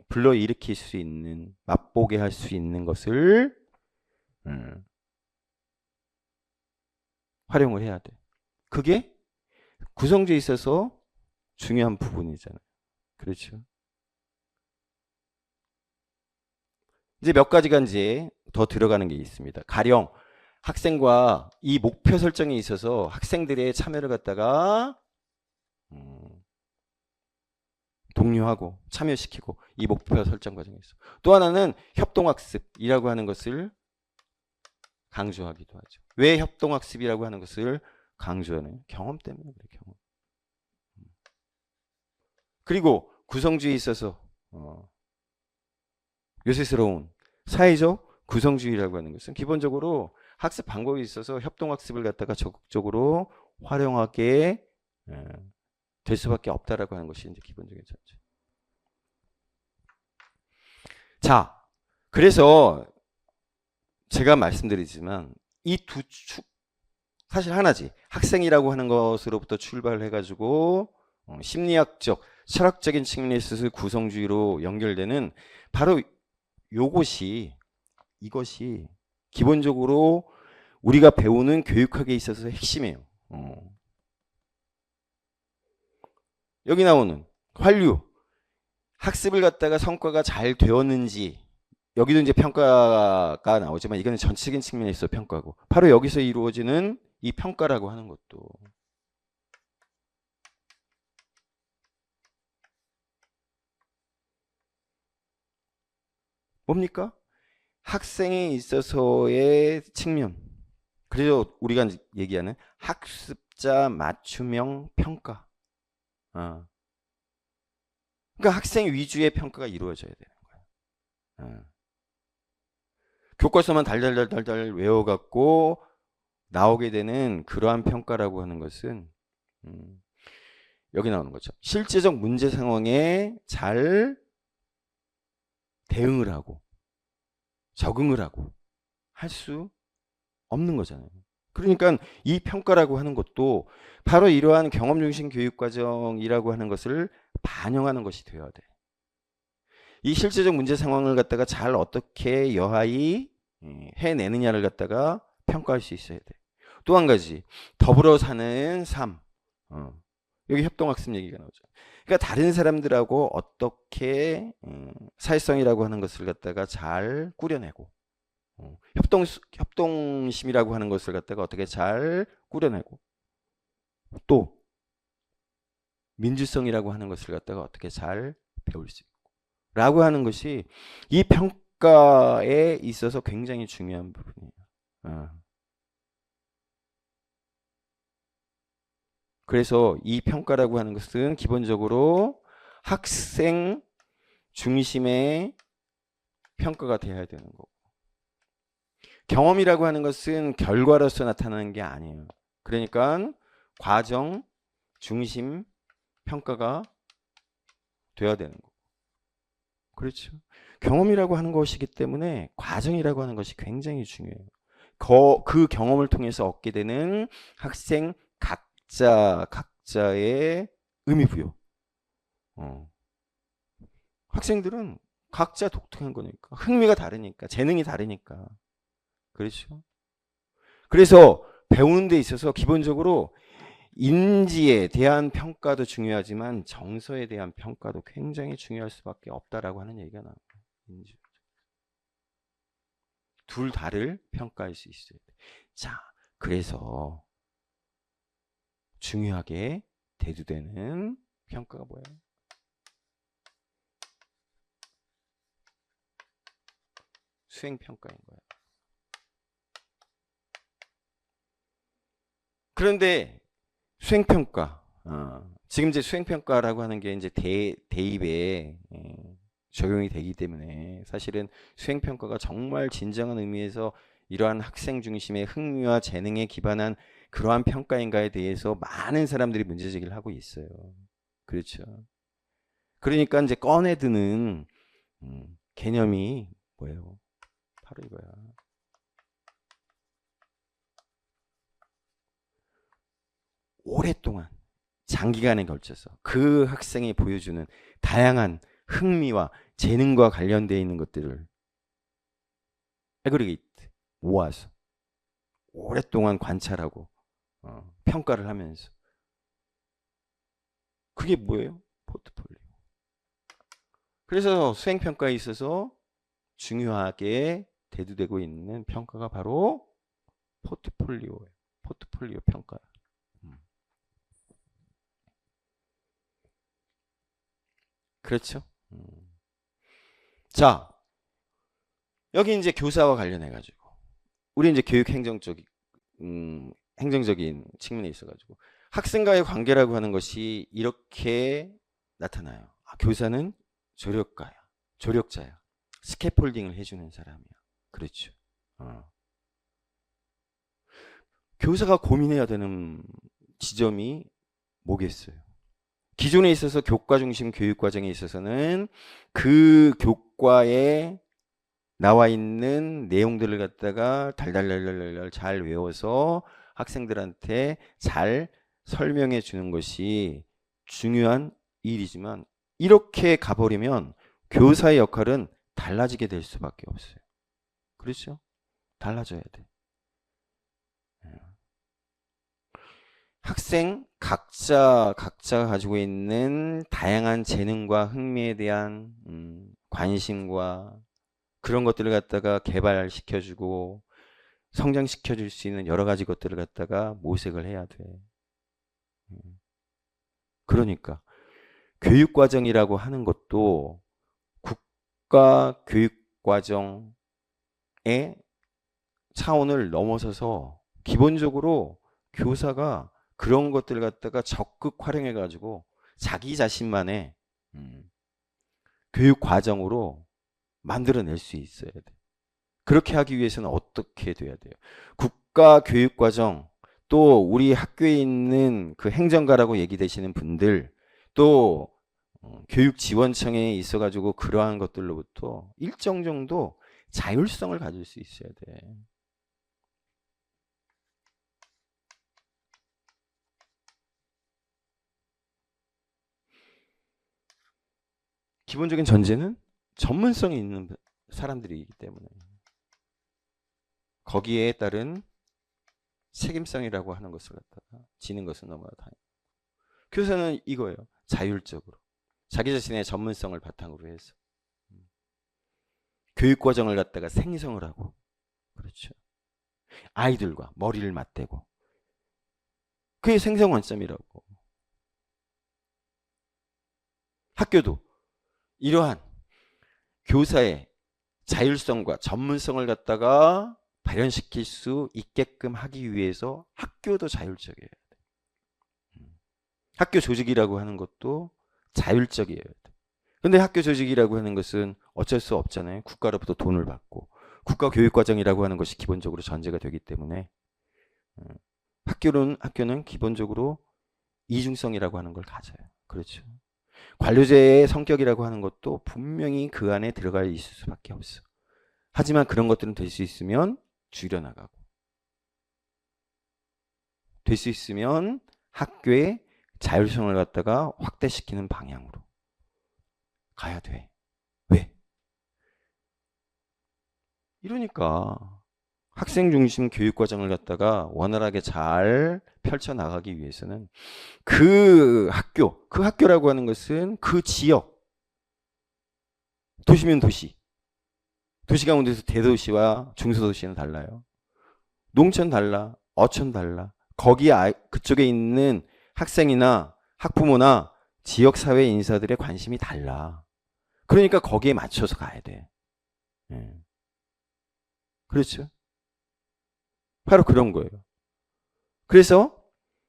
불러일으킬 수 있는, 맛보게 할 수 있는 것을 활용을 해야 돼. 그게 구성주의에 있어서 중요한 부분이잖아요. 그렇죠? 이제 몇 가지가 이제 더 들어가는 게 있습니다. 가령 학생과 이 목표 설정에 있어서 학생들의 참여를 갖다가 독려하고 참여시키고, 이 목표 설정 과정에서 또 하나는 협동학습이라고 하는 것을 강조하기도 하죠. 왜 협동학습이라고 하는 것을 강조하는? 경험 때문에 그래. 경험. 그리고 구성주의에 있어서 요새스러운 사회적 구성주의라고 하는 것은 기본적으로 학습 방법에 있어서 협동학습을 갖다가 적극적으로 활용하게 될 수밖에 없다라고 하는 것이 이제 기본적인 전제. 자, 그래서 제가 말씀드리지만 이 두 축 사실 하나지. 학생이라고 하는 것으로부터 출발해가지고 심리학적, 철학적인 측면에 있어서 구성주의로 연결되는 바로 이것이 기본적으로 우리가 배우는 교육학에 있어서 핵심이에요. 여기 나오는 환류, 학습을 갖다가 성과가 잘 되었는지, 여기도 이제 평가가 나오지만 이거는 전체적인 측면에 있어 평가고, 바로 여기서 이루어지는 이 평가라고 하는 것도 뭡니까? 학생에 있어서의 측면. 그래서 우리가 얘기하는 학습자 맞춤형 평가. 그러니까 학생 위주의 평가가 이루어져야 되는 거예요. 교과서만 달달달달달 외워갖고 나오게 되는 그러한 평가라고 하는 것은 여기 나오는 거죠. 실제적 문제 상황에 잘 대응을 하고 적응을 하고 할 수 없는 거잖아요. 그러니까 이 평가라고 하는 것도 바로 이러한 경험 중심 교육 과정이라고 하는 것을 반영하는 것이 되어야 돼. 이 실제적 문제 상황을 갖다가 잘 어떻게 여하이 해내느냐를 갖다가 평가할 수 있어야 돼. 또 한 가지, 더불어 사는 삶. 여기 협동학습 얘기가 나오죠. 그러니까 다른 사람들하고 어떻게 사회성이라고 하는 것을 갖다가 잘 꾸려내고 협동심이라고 하는 것을 갖다가 어떻게 잘 꾸려내고 또 민주성이라고 하는 것을 갖다가 어떻게 잘 배울 수 있고 라고 하는 것이 이 평가에 있어서 굉장히 중요한 부분이에요. 그래서 이 평가라고 하는 것은 기본적으로 학생 중심의 평가가 되어야 되는 거고 경험이라고 하는 것은 결과로서 나타나는 게 아니에요. 그러니까 과정 중심 평가가 되어야 되는 거고 그렇죠. 경험이라고 하는 것이기 때문에 과정이라고 하는 것이 굉장히 중요해요. 그 경험을 통해서 얻게 되는 학생 각자의 의미 부여. 학생들은 각자 독특한 거니까 흥미가 다르니까 재능이 다르니까 그렇죠. 그래서 배우는 데 있어서 기본적으로 인지에 대한 평가도 중요하지만 정서에 대한 평가도 굉장히 중요할 수밖에 없다라고 하는 얘기가 나와요. 둘 다를 평가할 수 있어야 돼. 자, 그래서 중요하게 대두되는 평가가 뭐예요? 수행평가인 거예요. 그런데 수행평가, 지금 이제 수행평가라고 하는 게 이제 대입에 적용이 되기 때문에 사실은 수행평가가 정말 진정한 의미에서 이러한 학생 중심의 흥미와 재능에 기반한 그러한 평가인가에 대해서 많은 사람들이 문제제기를 하고 있어요. 그렇죠. 그러니까 이제 꺼내드는 개념이 뭐예요? 바로 이거야. 오랫동안 장기간에 걸쳐서 그 학생이 보여주는 다양한 흥미와 재능과 관련되어 있는 것들을 애그리게이트 모아서 오랫동안 관찰하고 평가를 하면서 그게 뭐예요? 포트폴리오. 그래서 수행평가에 있어서 중요하게 대두되고 있는 평가가 바로 포트폴리오예요. 포트폴리오 평가. 그렇죠? 자, 여기 이제 교사와 관련해 가지고 우리 이제 교육 행정적인 측면에 있어 가지고 학생과의 관계라고 하는 것이 이렇게 나타나요. 교사는 조력자야. 스캐폴딩을 해주는 사람이야. 그렇죠. 교사가 고민해야 되는 지점이 뭐겠어요? 기존에 있어서 교과 중심 교육 과정에 있어서는 그 교과에 나와 있는 내용들을 갖다가 달달달달달 잘 외워서 학생들한테 잘 설명해 주는 것이 중요한 일이지만 이렇게 가버리면 교사의 역할은 달라지게 될 수밖에 없어요. 그렇죠? 달라져야 돼. 학생 각자가 가지고 있는 다양한 재능과 흥미에 대한 관심과 그런 것들을 갖다가 개발시켜주고 성장시켜줄 수 있는 여러 가지 것들을 갖다가 모색을 해야 돼. 그러니까 교육과정이라고 하는 것도 국가 교육과정의 차원을 넘어서서 기본적으로 교사가 그런 것들을 갖다가 적극 활용해 가지고 자기 자신만의 교육 과정으로 만들어낼 수 있어야 돼. 그렇게 하기 위해서는 어떻게 돼야 돼요? 국가 교육과정, 또 우리 학교에 있는 그 행정가라고 얘기되시는 분들, 또 교육지원청에 있어가지고 그러한 것들로부터 일정 정도 자율성을 가질 수 있어야 돼. 기본적인 전제는 전문성이 있는 사람들이기 때문에 거기에 따른 책임성이라고 하는 것을 갖다가 지는 것은 너무나 당연해요. 교사는 이거예요. 자율적으로 자기 자신의 전문성을 바탕으로 해서 교육 과정을 갖다가 생성을 하고, 그렇죠. 아이들과 머리를 맞대고, 그게 생성 관점이라고. 학교도 이러한 교사의 자율성과 전문성을 갖다가 발현시킬 수 있게끔 하기 위해서 학교도 자율적이어야 돼. 학교 조직이라고 하는 것도 자율적이어야 돼. 근데 학교 조직이라고 하는 것은 어쩔 수 없잖아요. 국가로부터 돈을 받고 국가 교육과정이라고 하는 것이 기본적으로 전제가 되기 때문에 학교는 기본적으로 이중성이라고 하는 걸 가져요. 그렇죠. 관료제의 성격이라고 하는 것도 분명히 그 안에 들어가 있을 수밖에 없어. 하지만 그런 것들은 될 수 있으면 줄여나가고, 될 수 있으면 학교의 자율성을 갖다가 확대시키는 방향으로 가야 돼. 왜? 이러니까 학생 중심 교육 과정을 갖다가 원활하게 잘 펼쳐나가기 위해서는 그 학교라고 하는 것은 그 지역, 도시면 도시 가운데서 대도시와 중소도시는 달라요. 농촌 달라, 어촌 달라. 거기 그쪽에 있는 학생이나 학부모나 지역사회 인사들의 관심이 달라. 그러니까 거기에 맞춰서 가야 돼. 그렇죠? 바로 그런 거예요. 그래서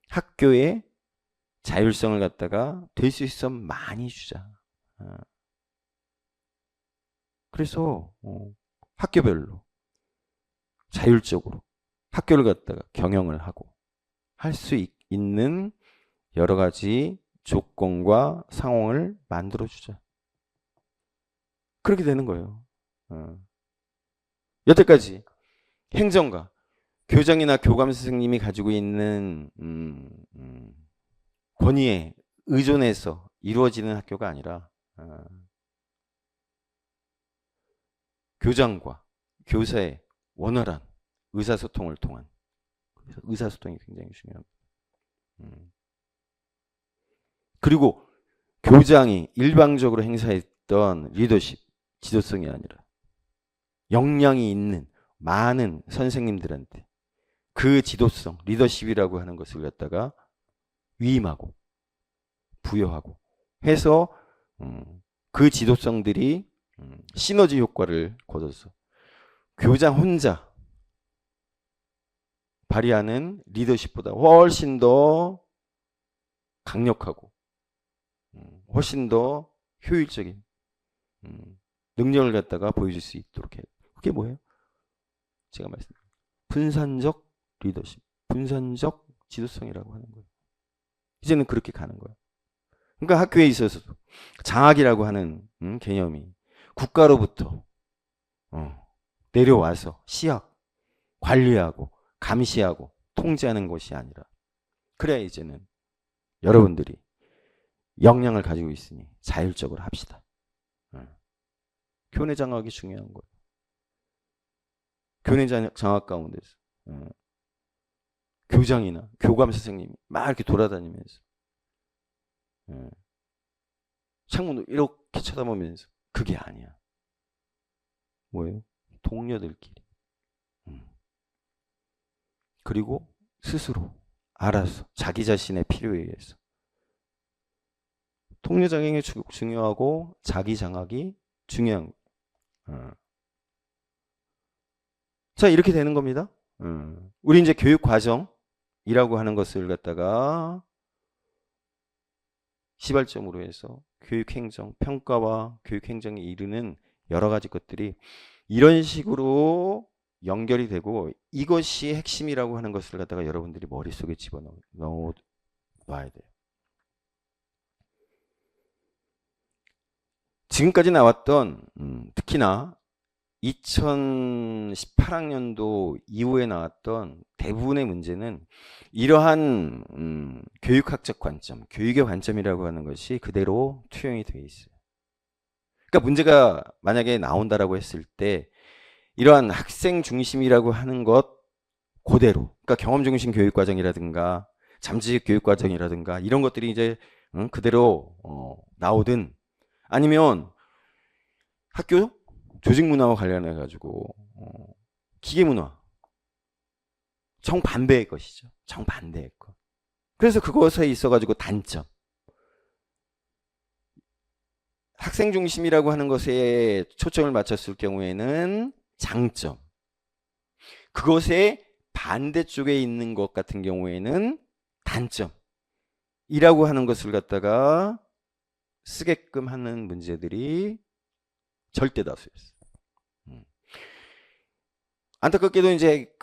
학교에 자율성을 갖다가 될 수 있으면 많이 주자. 그래서 학교별로 자율적으로 학교를 갖다가 경영을 하고 할 수 있는 여러 가지 조건과 상황을 만들어 주자. 그렇게 되는 거예요. 여태까지 행정가, 교장이나 교감 선생님이 가지고 있는 권위에 의존해서 이루어지는 학교가 아니라 교장과 교사의 원활한 의사소통을 통한, 의사소통이 굉장히 중요합니다. 그리고 교장이 일방적으로 행사했던 리더십, 지도성이 아니라 역량이 있는 많은 선생님들한테 그 지도성, 리더십이라고 하는 것을 갖다가 위임하고 부여하고 해서 그 지도성들이 시너지 효과를 거둬서 교장 혼자 발휘하는 리더십보다 훨씬 더 강력하고 훨씬 더 효율적인 능력을 갖다가 보여줄 수 있도록 해요. 그게 뭐예요? 제가 말씀드린 분산적 리더십, 분산적 지도성이라고 하는 거예요. 이제는 그렇게 가는 거예요. 그러니까 학교에 있어서도 장학이라고 하는 개념이 국가로부터 내려와서 시학, 관리하고 감시하고 통제하는 것이 아니라, 그래야 이제는 여러분들이 역량을 가지고 있으니 자율적으로 합시다. 교내 장학이 중요한 거예요. 교내 장학 가운데서 교장이나 교감 선생님이 막 이렇게 돌아다니면서 창문을 이렇게 쳐다보면서, 그게 아니야. 뭐예요? 동료들끼리. 그리고 스스로 알아서 자기 자신의 필요에 의해서 동료 장학이 중요하고 자기 장학이 중요한 거예요. 자, 이렇게 되는 겁니다. 우리 이제 교육 과정이라고 하는 것을 갖다가 시발점으로 해서 교육행정, 평가와 교육행정에 이르는 여러 가지 것들이 이런 식으로 연결이 되고 이것이 핵심이라고 하는 것을 갖다가 여러분들이 머릿속에 집어넣어야 돼요. 지금까지 나왔던 특히나 2018학년도 이후에 나왔던 대부분의 문제는 이러한 교육학적 관점, 교육의 관점이라고 하는 것이 그대로 투영이 되어 있어요. 그러니까 문제가 만약에 나온다라고 했을 때 이러한 학생 중심이라고 하는 것 그대로, 그러니까 경험 중심 교육 과정이라든가 잠재적 교육 과정이라든가 이런 것들이 이제 그대로 나오든 아니면 학교 조직 문화와 관련해 가지고 기계 문화 정반대의 것이죠. 정반대의 것. 그래서 그것에 있어 가지고 단점. 학생 중심이라고 하는 것에 초점을 맞췄을 경우에는 장점. 그것의 반대쪽에 있는 것 같은 경우에는 단점. 이라고 하는 것을 갖다가 쓰게끔 하는 문제들이 절대 다수였어요. 안타깝게도 이제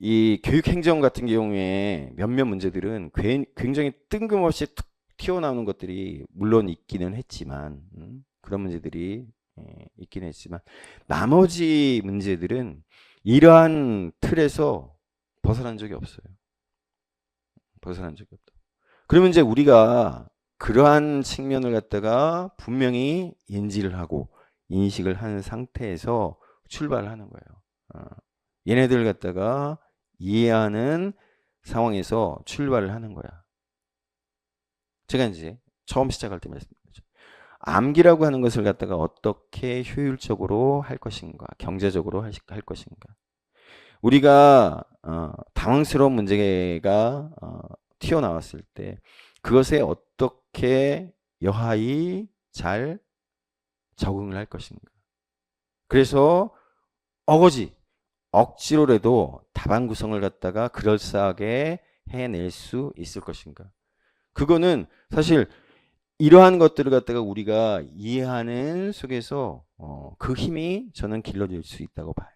이 교육 행정 같은 경우에 몇몇 문제들은 굉장히 뜬금없이 툭 튀어나오는 것들이 물론 있기는 했지만 그런 문제들이 있기는 했지만 나머지 문제들은 이러한 틀에서 벗어난 적이 없어요. 벗어난 적이 없다. 그러면 이제 우리가 그러한 측면을 갖다가 분명히 인지를 하고 인식을 하는 상태에서 출발하는 거예요. 얘네들을 갖다가 이해하는 상황에서 출발을 하는 거야. 제가 이제 처음 시작할 때 말씀드렸죠. 암기라고 하는 것을 갖다가 어떻게 효율적으로 할 것인가, 경제적으로 할 것인가. 우리가 당황스러운 문제가 튀어나왔을 때 그것에 어떻게 여하이 잘 적응을 할 것인가. 그래서 억지로라도 답안 구성을 갖다가 그럴싸하게 해낼 수 있을 것인가. 그거는 사실 이러한 것들을 갖다가 우리가 이해하는 속에서 그 힘이 저는 길러질 수 있다고 봐요.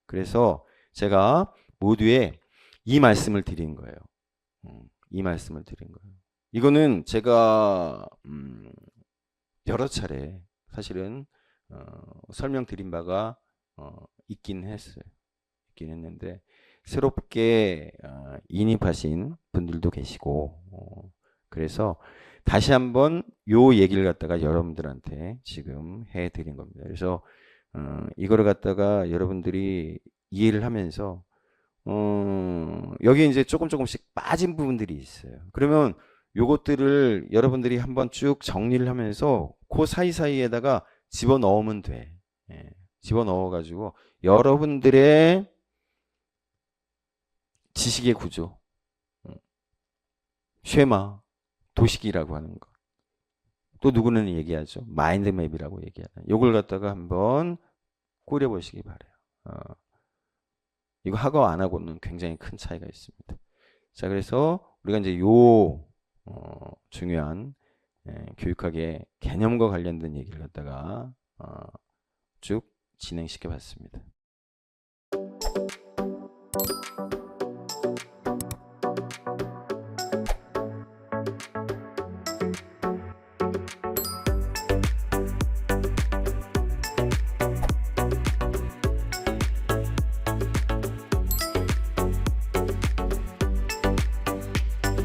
그래서 제가 모두에 이 말씀을 드린 거예요. 이 말씀을 드린 거예요. 이거는 제가 여러 차례 사실은 설명드린 바가 있긴 했어요. 있긴 했는데 새롭게 인입하신 분들도 계시고 그래서 다시 한번 요 얘기를 갖다가 여러분들한테 지금 해드린 겁니다. 그래서 이거를 갖다가 여러분들이 이해를 하면서 여기 이제 조금씩 빠진 부분들이 있어요. 그러면 요것들을 여러분들이 한번 쭉 정리를 하면서 그 사이사이에다가 집어넣으면 돼. 집어넣어가지고 여러분들의 지식의 구조, 쉐마, 도식이라고 하는 거. 또 누구는 얘기하죠. 마인드맵이라고 얘기하는. 요걸 갖다가 한번 꾸려보시기 바래요. 이거 하고 안 하고는 굉장히 큰 차이가 있습니다. 자, 그래서 우리가 이제 중요한 교육학의 개념과 관련된 얘기를 갖다가 쭉 진행시켜 봤습니다.